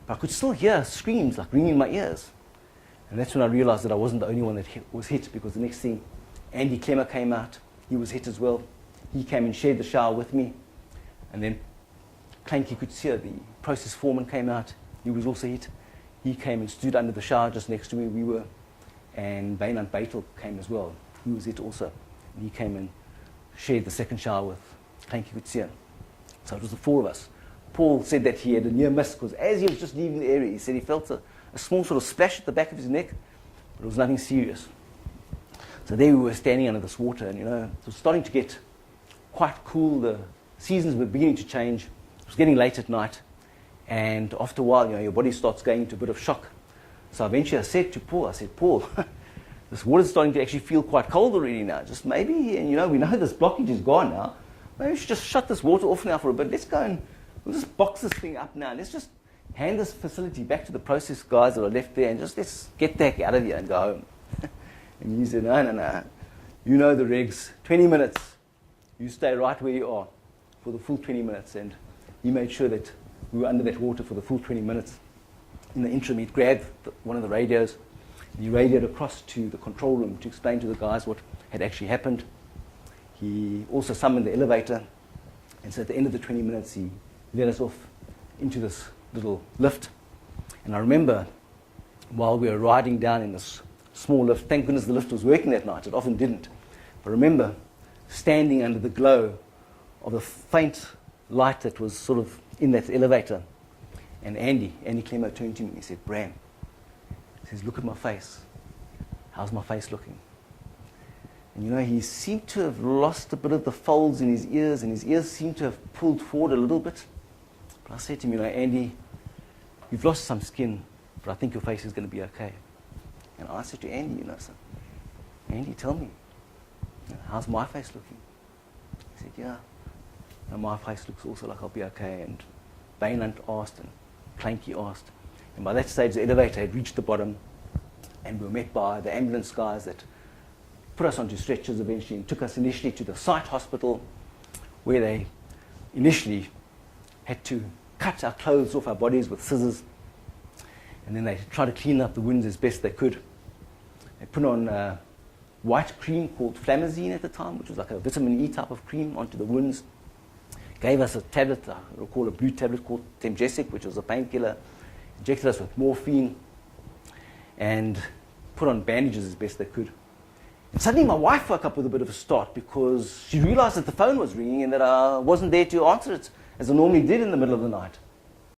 But I could still hear screams like ringing in my ears. And that's when I realized that I wasn't the only one that was hit, because the next thing, Andy Clemmer came out. He was hit as well. He came and shared the shower with me. And then Clanky could see the process foreman came out. He was also hit. He came and stood under the shower just next to where we were. And Beinart came as well. He was hit also. And he came and shared the second shower with Clanky Kutsia. So it was the four of us. Paul said that he had a near miss, because as he was just leaving the area, he said he felt a small sort of splash at the back of his neck, but it was nothing serious. So there we were standing under this water, and it was starting to get quite cool. The seasons were beginning to change. It was getting late at night, and after a while, your body starts going into a bit of shock. So eventually I said to Paul, Paul, this water's starting to actually feel quite cold already now. Just maybe, and we know this blockage is gone now. Maybe we should just shut this water off now for a bit. Let's go and we'll just box this thing up now. Let's just hand this facility back to the process guys that are left there, and just let's get the heck out of here and go home. And he said, no. You know the regs. 20 minutes. You stay right where you are for the full 20 minutes. And he made sure that we were under that water for the full 20 minutes. In the interim, he grabbed one of the radios. And he radioed across to the control room to explain to the guys what had actually happened. He also summoned the elevator. And so at the end of the 20 minutes, he let us off into this little lift. And I remember while we were riding down in this small lift, thank goodness the lift was working that night. It often didn't. But I remember standing under the glow of the faint light that was sort of in that elevator. And Andy Clemmer turned to me and he said, Bram, he says, look at my face. How's my face looking? And he seemed to have lost a bit of the folds in his ears, and his ears seemed to have pulled forward a little bit. But I said to him, Andy, you've lost some skin, but I think your face is going to be okay. And I said to Andy, son, Andy, tell me, how's my face looking? He said, yeah, my face looks also like I'll be okay. And Beinart asked, and Clanky asked. And by that stage, the elevator had reached the bottom, and we were met by the ambulance guys that put us onto stretchers eventually and took us initially to the site hospital, where they initially had to cut our clothes off our bodies with scissors, and then they tried to clean up the wounds as best they could. They put on white cream called Flamazine at the time, which was like a vitamin E type of cream, onto the wounds. Gave us a tablet, I recall a blue tablet called Temgesic, which was a painkiller. Injected us with morphine and put on bandages as best they could. And suddenly my wife woke up with a bit of a start, because she realized that the phone was ringing and that I wasn't there to answer it as I normally did in the middle of the night.